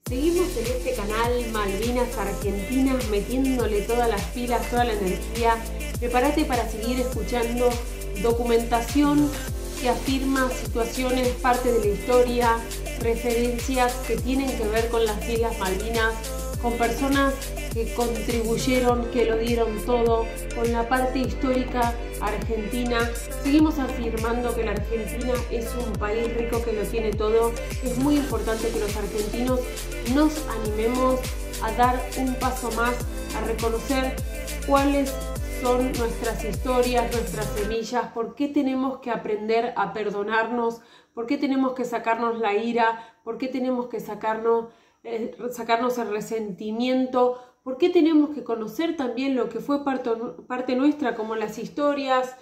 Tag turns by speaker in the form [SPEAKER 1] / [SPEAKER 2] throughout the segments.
[SPEAKER 1] Seguimos en este canal Malvinas Argentinas, metiéndole todas las pilas, toda la energía. Prepárate para seguir escuchando documentación que afirma situaciones, parte de la historia, referencias que tienen que ver con las Islas Malvinas, con personas que contribuyeron, que lo dieron todo, con la parte histórica argentina. Seguimos afirmando que la Argentina es un país rico que lo tiene todo. Es muy importante que los argentinos nos animemos a dar un paso más, a reconocer cuáles son nuestras historias, nuestras semillas, por qué tenemos que aprender a perdonarnos, por qué tenemos que sacarnos la ira, por qué tenemos que sacarnos el resentimiento, por qué tenemos que conocer también lo que fue parte nuestra, como las historias,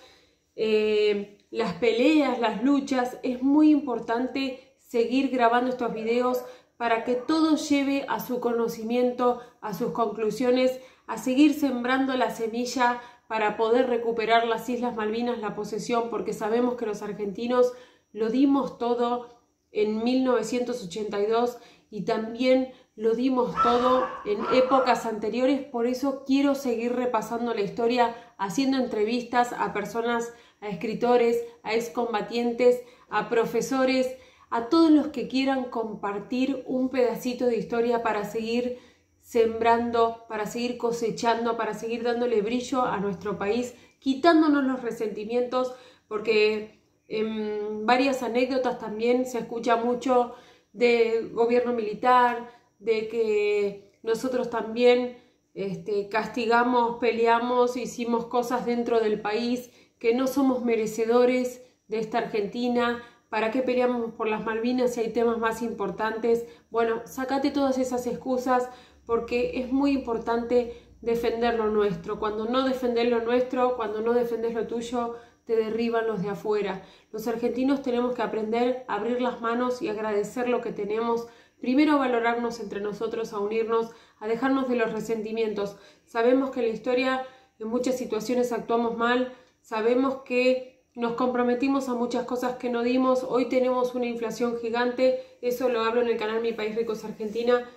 [SPEAKER 1] las peleas, las luchas. Es muy importante seguir grabando estos videos para que todo lleve a su conocimiento, a sus conclusiones, a seguir sembrando la semilla para poder recuperar las Islas Malvinas, la posesión, porque sabemos que los argentinos lo dimos todo en 1982 y también lo dimos todo en épocas anteriores. Por eso quiero seguir repasando la historia, haciendo entrevistas a personas, a escritores, a excombatientes, a profesores, a todos los que quieran compartir un pedacito de historia para seguir sembrando, para seguir cosechando, para seguir dándole brillo a nuestro país, quitándonos los resentimientos, porque en varias anécdotas también se escucha mucho de gobierno militar, de que nosotros también castigamos, peleamos, hicimos cosas dentro del país, que no somos merecedores de esta Argentina. ¿Para qué peleamos por las Malvinas si hay temas más importantes? Bueno, sácate todas esas excusas, porque es muy importante defender lo nuestro. Cuando no defendés lo nuestro, cuando no defendés lo tuyo, te derriban los de afuera. Los argentinos tenemos que aprender a abrir las manos y agradecer lo que tenemos. Primero a valorarnos entre nosotros, a unirnos, a dejarnos de los resentimientos. Sabemos que en la historia en muchas situaciones actuamos mal, sabemos que nos comprometimos a muchas cosas que no dimos. Hoy tenemos una inflación gigante, eso lo hablo en el canal Mi País Rico es Argentina,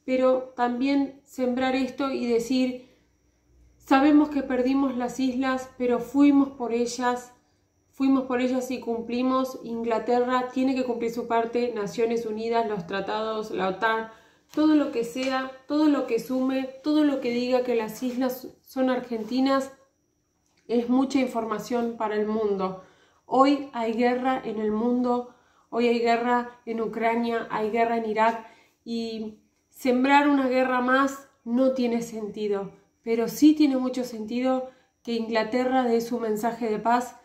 [SPEAKER 1] pero también sembrar esto y decir, sabemos que perdimos las islas, pero fuimos por ellas y cumplimos. Inglaterra tiene que cumplir su parte, Naciones Unidas, los tratados, la OTAN, todo lo que sea, todo lo que sume, todo lo que diga que las islas son argentinas, es mucha información para el mundo. Hoy hay guerra en el mundo, hoy hay guerra en Ucrania, hay guerra en Irak, y sembrar una guerra más no tiene sentido, pero sí tiene mucho sentido que Inglaterra dé su mensaje de paz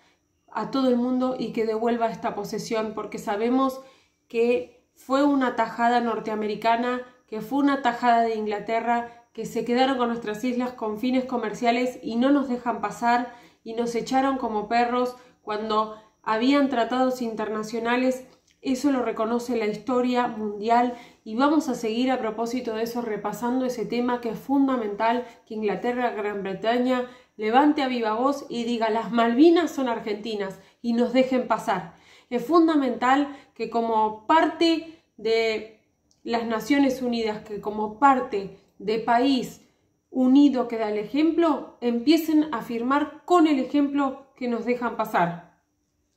[SPEAKER 1] a todo el mundo y que devuelva esta posesión, porque sabemos que fue una tajada norteamericana, que fue una tajada de Inglaterra, que se quedaron con nuestras islas con fines comerciales y no nos dejan pasar, y nos echaron como perros cuando habían tratados internacionales. Eso lo reconoce la historia mundial, y vamos a seguir a propósito de eso repasando ese tema, que es fundamental que Inglaterra, Gran Bretaña levante a viva voz y diga las Malvinas son argentinas y nos dejen pasar. Es fundamental que como parte de las Naciones Unidas, que como parte de país unido que da el ejemplo, empiecen a firmar con el ejemplo que nos dejan pasar.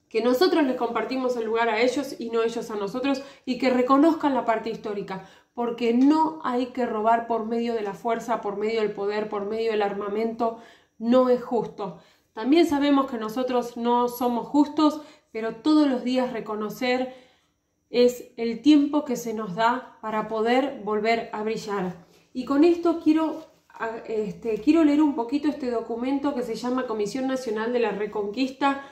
[SPEAKER 1] Que nosotros les compartimos el lugar a ellos y no ellos a nosotros, y que reconozcan la parte histórica, porque no hay que robar por medio de la fuerza, por medio del poder, por medio del armamento. No es justo. También sabemos que nosotros no somos justos, pero todos los días reconocer es el tiempo que se nos da para poder volver a brillar. Y con esto quiero leer un poquito este documento que se llama Comisión Nacional de la Reconquista.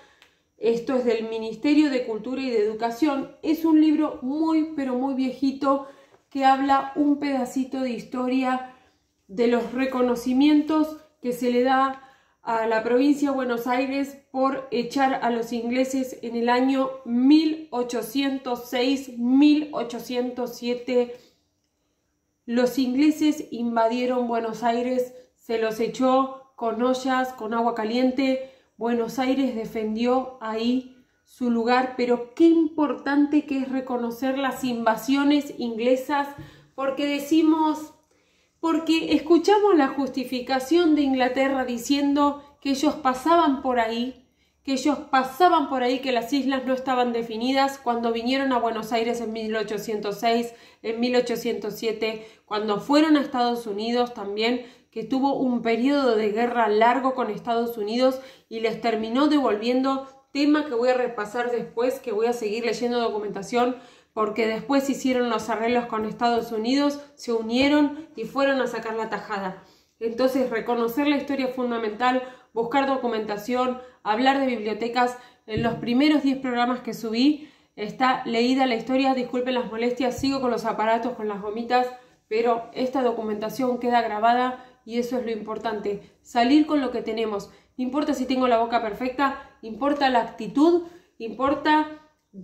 [SPEAKER 1] Esto es del Ministerio de Cultura y de Educación. Es un libro muy, pero muy viejito, que habla un pedacito de historia de los reconocimientos que se le da a la provincia de Buenos Aires por echar a los ingleses en el año 1806-1807. Los ingleses invadieron Buenos Aires, se los echó con ollas, con agua caliente. Buenos Aires defendió ahí su lugar, pero qué importante que es reconocer las invasiones inglesas, porque escuchamos la justificación de Inglaterra diciendo que ellos pasaban por ahí, que las islas no estaban definidas cuando vinieron a Buenos Aires en 1806, en 1807, cuando fueron a Estados Unidos también, que tuvo un periodo de guerra largo con Estados Unidos y les terminó devolviendo, tema que voy a repasar después, que voy a seguir leyendo documentación, porque después hicieron los arreglos con Estados Unidos, se unieron y fueron a sacar la tajada. Entonces, reconocer la historia es fundamental, buscar documentación, hablar de bibliotecas. En los primeros 10 programas que subí está leída la historia, disculpen las molestias, sigo con los aparatos, con las gomitas, pero esta documentación queda grabada y eso es lo importante, salir con lo que tenemos. No importa si tengo la boca perfecta, importa la actitud, importa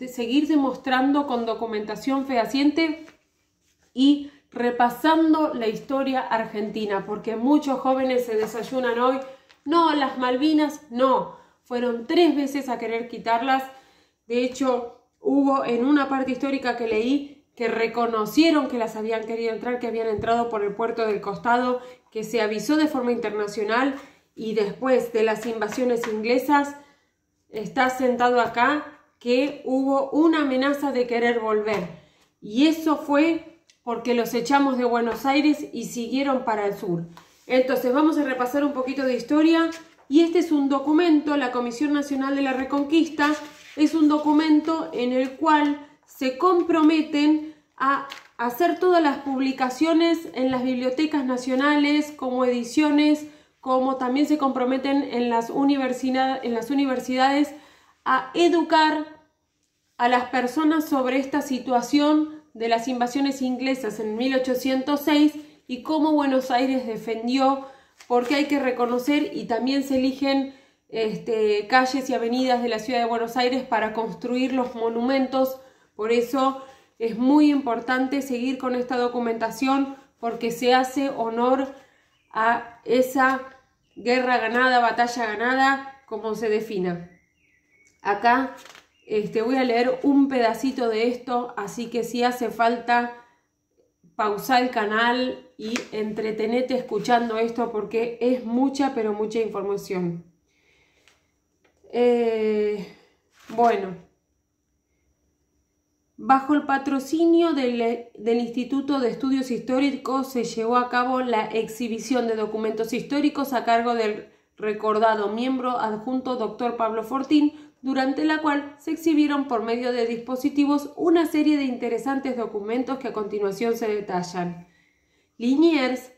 [SPEAKER 1] seguir demostrando con documentación fehaciente y repasando la historia argentina, porque muchos jóvenes se desayunan hoy, no, las Malvinas, no, fueron 3 veces a querer quitarlas. De hecho, hubo en una parte histórica que leí que reconocieron que las habían querido entrar, que habían entrado por el puerto del costado, que se avisó de forma internacional y después de las invasiones inglesas está sentado acá que hubo una amenaza de querer volver. Y eso fue porque los echamos de Buenos Aires y siguieron para el sur. Entonces vamos a repasar un poquito de historia y este es un documento, la Comisión Nacional de la Reconquista, es un documento en el cual se comprometen a hacer todas las publicaciones en las bibliotecas nacionales como ediciones, como también se comprometen en las universidades a educar a las personas sobre esta situación de las invasiones inglesas en 1806 y cómo Buenos Aires defendió, porque hay que reconocer y también se eligen calles y avenidas de la ciudad de Buenos Aires para construir los monumentos. Por eso es muy importante seguir con esta documentación porque se hace honor a esa guerra ganada, batalla ganada, como se defina. Acá voy a leer un pedacito de esto, así que si hace falta, pausa el canal y entretenete escuchando esto porque es mucha, pero mucha información. Bueno, bajo el patrocinio del Instituto de Estudios Históricos se llevó a cabo la exhibición de documentos históricos a cargo del recordado miembro adjunto Dr. Pablo Fortín, durante la cual se exhibieron por medio de dispositivos una serie de interesantes documentos que a continuación se detallan. Liniers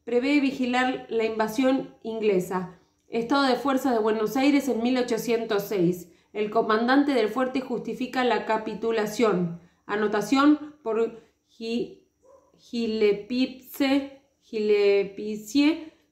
[SPEAKER 1] prevé vigilar la invasión inglesa. Estado de fuerza de Buenos Aires en 1806. El comandante del fuerte justifica la capitulación. Anotación por Gillespie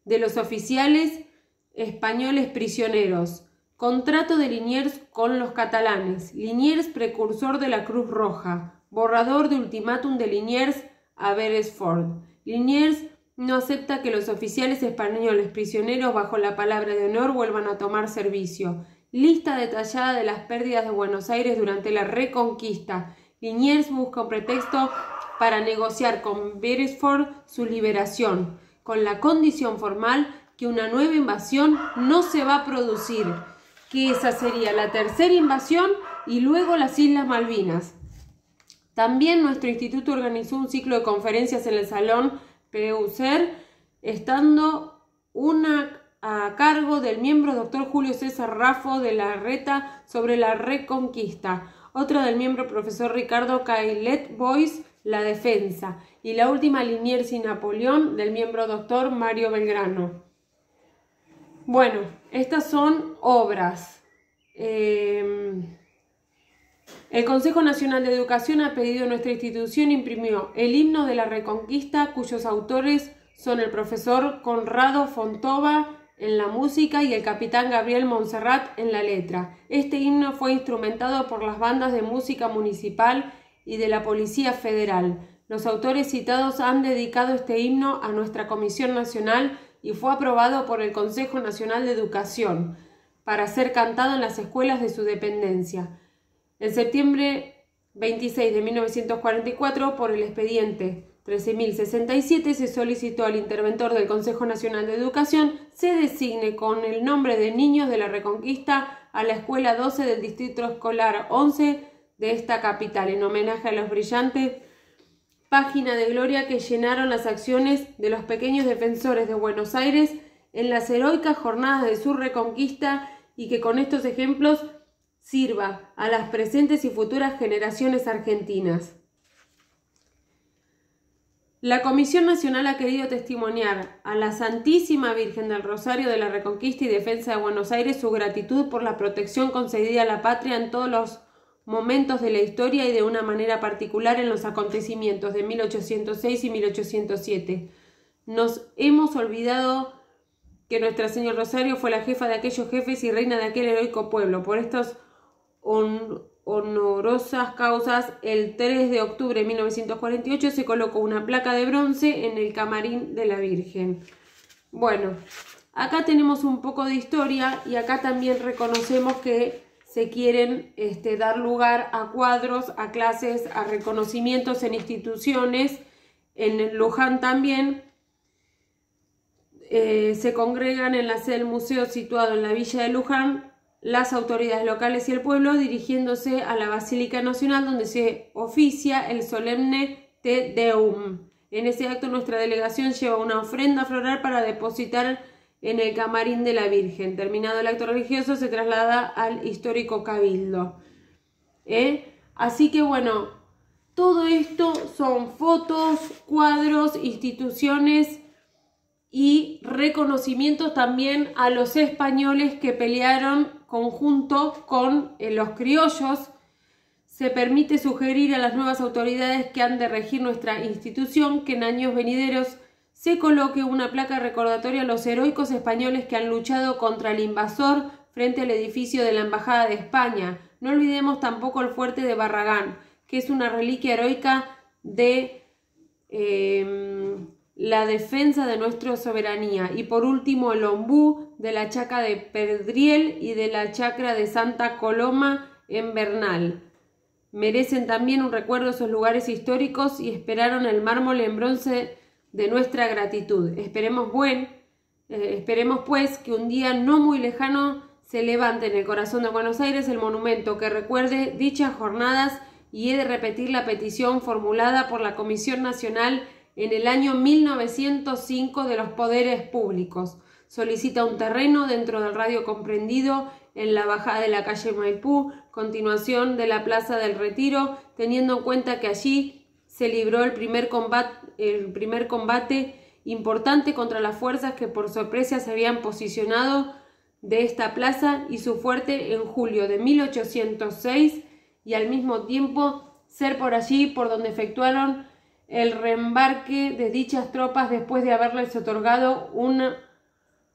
[SPEAKER 1] de los oficiales españoles prisioneros. Contrato de Liniers con los catalanes. Liniers, precursor de la Cruz Roja. Borrador de ultimátum de Liniers a Beresford. Liniers no acepta que los oficiales españoles prisioneros bajo la palabra de honor vuelvan a tomar servicio. Lista detallada de las pérdidas de Buenos Aires durante la Reconquista. Liniers busca un pretexto para negociar con Beresford su liberación, con la condición formal que una nueva invasión no se va a producir, que esa sería la tercera invasión y luego las Islas Malvinas. También nuestro instituto organizó un ciclo de conferencias en el Salón Peucer, estando una a cargo del miembro Dr. Julio César Raffo de la Reta sobre la Reconquista, otra del miembro profesor Ricardo Caillet Bois, la defensa, y la última Liniers y Napoleón del miembro Dr. Mario Belgrano. Bueno, estas son obras. El Consejo Nacional de Educación ha pedido a nuestra institución imprimió el himno de la Reconquista, cuyos autores son el profesor Conrado Fontova en la música y el capitán Gabriel Montserrat en la letra. Este himno fue instrumentado por las bandas de música municipal y de la Policía Federal. Los autores citados han dedicado este himno a nuestra Comisión Nacional y fue aprobado por el Consejo Nacional de Educación para ser cantado en las escuelas de su dependencia. En septiembre 26 de 1944, por el expediente 13.067 se solicitó al interventor del Consejo Nacional de Educación se designe con el nombre de Niños de la Reconquista a la Escuela 12 del Distrito Escolar 11 de esta capital, en homenaje a los brillantes páginas de gloria que llenaron las acciones de los pequeños defensores de Buenos Aires en las heroicas jornadas de su reconquista, y que con estos ejemplos sirva a las presentes y futuras generaciones argentinas. La Comisión Nacional ha querido testimoniar a la Santísima Virgen del Rosario de la Reconquista y Defensa de Buenos Aires su gratitud por la protección concedida a la patria en todos los momentos de la historia y de una manera particular en los acontecimientos de 1806 y 1807. Nos hemos olvidado que Nuestra Señora Rosario fue la jefa de aquellos jefes y reina de aquel heroico pueblo. Por estas honorosas causas, el 3 de octubre de 1948 se colocó una placa de bronce en el camarín de la Virgen. Bueno, acá tenemos un poco de historia, y acá también reconocemos que se quieren dar lugar a cuadros, a clases, a reconocimientos en instituciones. En Luján también se congregan en la sede del museo situado en la villa de Luján las autoridades locales y el pueblo, dirigiéndose a la Basílica Nacional, donde se oficia el solemne Te Deum. En ese acto nuestra delegación lleva una ofrenda floral para depositar en el camarín de la Virgen. Terminado el acto religioso se traslada al histórico Cabildo. Así que bueno, todo esto son fotos, cuadros, instituciones y reconocimientos también a los españoles que pelearon conjunto con los criollos. Se permite sugerir a las nuevas autoridades que han de regir nuestra institución que en años venideros se coloque una placa recordatoria a los heroicos españoles que han luchado contra el invasor frente al edificio de la Embajada de España. No olvidemos tampoco el fuerte de Barragán, que es una reliquia heroica de la defensa de nuestra soberanía. Y por último, el ombú de la Chaca de Pedriel y de la Chacra de Santa Coloma en Bernal. Merecen también un recuerdo esos lugares históricos y esperaron el mármol en bronce de nuestra gratitud. Esperemos pues que un día no muy lejano se levante en el corazón de Buenos Aires el monumento que recuerde dichas jornadas, y he de repetir la petición formulada por la Comisión Nacional en el año 1905 de los poderes públicos. Solicita un terreno dentro del radio comprendido en la bajada de la calle Maipú, continuación de la Plaza del Retiro, teniendo en cuenta que allí se libró el primer combate importante contra las fuerzas que por sorpresa se habían posicionado de esta plaza y su fuerte en julio de 1806, y al mismo tiempo ser por allí por donde efectuaron el reembarque de dichas tropas después de haberles otorgado una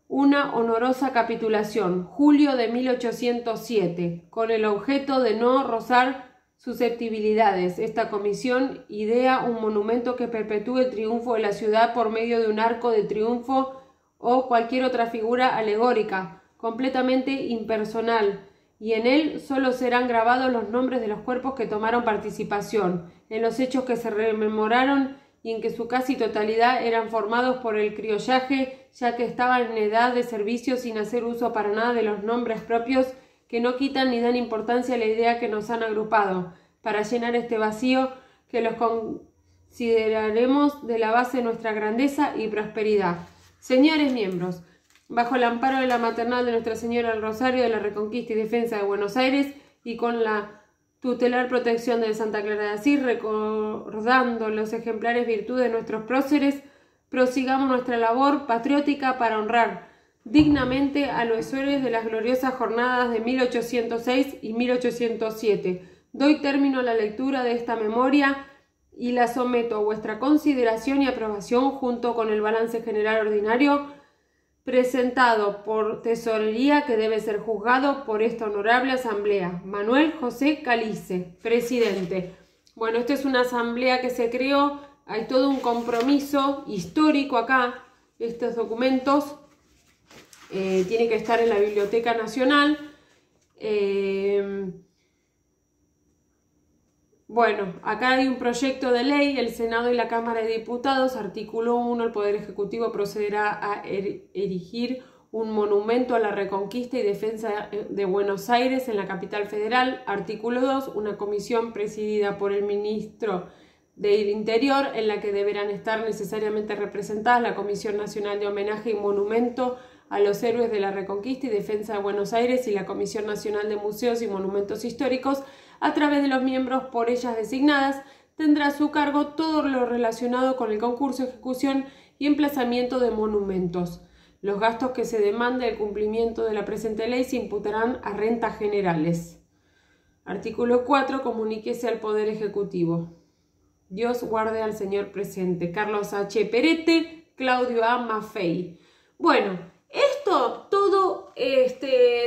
[SPEAKER 1] honorosa capitulación, julio de 1807, con el objeto de no rozar susceptibilidades. Esta comisión idea un monumento que perpetúe el triunfo de la ciudad por medio de un arco de triunfo o cualquier otra figura alegórica, completamente impersonal, y en él solo serán grabados los nombres de los cuerpos que tomaron participación en los hechos que se rememoraron y en que su casi totalidad eran formados por el criollaje, ya que estaban en edad de servicio sin hacer uso para nada de los nombres propios, que no quitan ni dan importancia a la idea que nos han agrupado, para llenar este vacío que los consideraremos de la base de nuestra grandeza y prosperidad. Señores miembros, bajo el amparo de la maternal de Nuestra Señora del Rosario de la Reconquista y Defensa de Buenos Aires, y con la tutelar protección de Santa Clara de Asís, recordando los ejemplares virtudes de nuestros próceres, prosigamos nuestra labor patriótica para honrar dignamente a los héroes de las gloriosas jornadas de 1806 y 1807. Doy término a la lectura de esta memoria y la someto a vuestra consideración y aprobación junto con el balance general ordinario presentado por Tesorería, que debe ser juzgado por esta honorable asamblea. Manuel José Calice, presidente. Bueno, esta es una asamblea que se creó, hay todo un compromiso histórico acá. Estos documentos tienen que estar en la Biblioteca Nacional. Bueno, acá hay un proyecto de ley, el Senado y la Cámara de Diputados, artículo 1, el Poder Ejecutivo procederá a erigir un monumento a la reconquista y defensa de Buenos Aires en la capital federal. Artículo 2, una comisión presidida por el ministro del Interior, en la que deberán estar necesariamente representadas la Comisión Nacional de Homenaje y Monumento a los Héroes de la Reconquista y Defensa de Buenos Aires y la Comisión Nacional de Museos y Monumentos Históricos. A través de los miembros por ellas designadas, tendrá a su cargo todo lo relacionado con el concurso, ejecución y emplazamiento de monumentos. Los gastos que se demande el cumplimiento de la presente ley se imputarán a rentas generales. Artículo 4. Comuníquese al Poder Ejecutivo. Dios guarde al señor presente. Carlos H. Perete, Claudio A. Maffei. Bueno, esto todo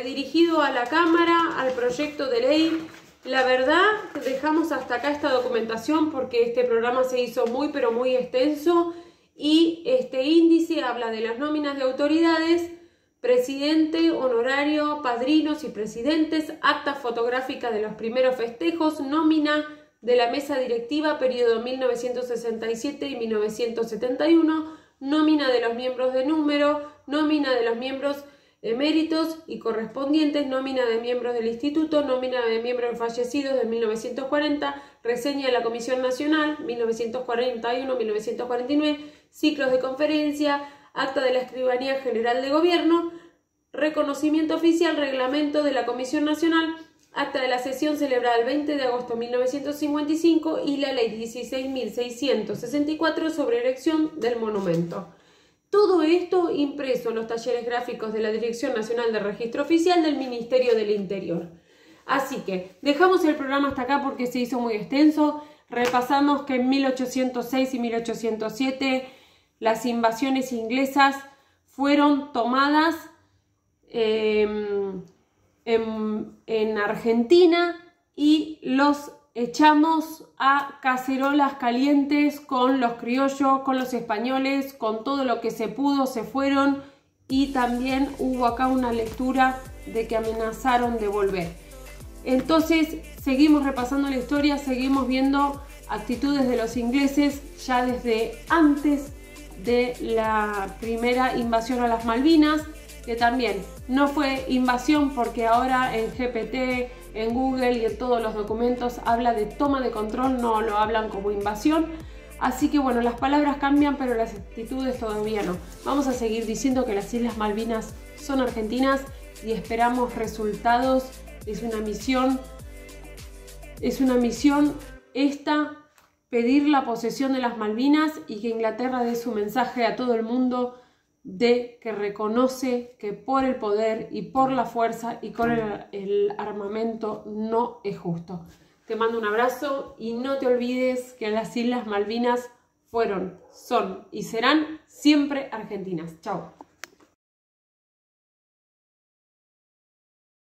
[SPEAKER 1] dirigido a la Cámara, al proyecto de ley. La verdad, dejamos hasta acá esta documentación porque este programa se hizo muy pero muy extenso y este índice habla de las nóminas de autoridades, presidente, honorario, padrinos y presidentes, acta fotográfica de los primeros festejos, nómina de la mesa directiva, periodo 1967 y 1971, nómina de los miembros de número, nómina de los miembros eméritos y correspondientes, nómina de miembros del instituto, nómina de miembros fallecidos de 1940, reseña de la Comisión Nacional 1941-1949, ciclos de conferencia, acta de la Escribanía General de Gobierno, reconocimiento oficial, reglamento de la Comisión Nacional, acta de la sesión celebrada el 20 de agosto de 1955 y la ley 16.664 sobre erección del monumento. Todo esto impreso en los talleres gráficos de la Dirección Nacional de Registro Oficial del Ministerio del Interior. Así que dejamos el programa hasta acá porque se hizo muy extenso. Repasamos que en 1806 y 1807 las invasiones inglesas fueron tomadas en Argentina y los echamos a cacerolas calientes con los criollos, con los españoles, con todo lo que se pudo, se fueron y también hubo acá una lectura de que amenazaron de volver. Entonces seguimos repasando la historia, seguimos viendo actitudes de los ingleses ya desde antes de la primera invasión a las Malvinas, que también no fue invasión porque ahora en GPT, en Google y en todos los documentos habla de toma de control, no lo hablan como invasión. Así que bueno, las palabras cambian, pero las actitudes todavía no. Vamos a seguir diciendo que las Islas Malvinas son argentinas y esperamos resultados. Es una misión esta, pedir la posesión de las Malvinas y que Inglaterra dé su mensaje a todo el mundo de que reconoce que por el poder y por la fuerza y con el armamento no es justo. Te mando un abrazo y no te olvides que las Islas Malvinas fueron, son y serán siempre argentinas. Chao.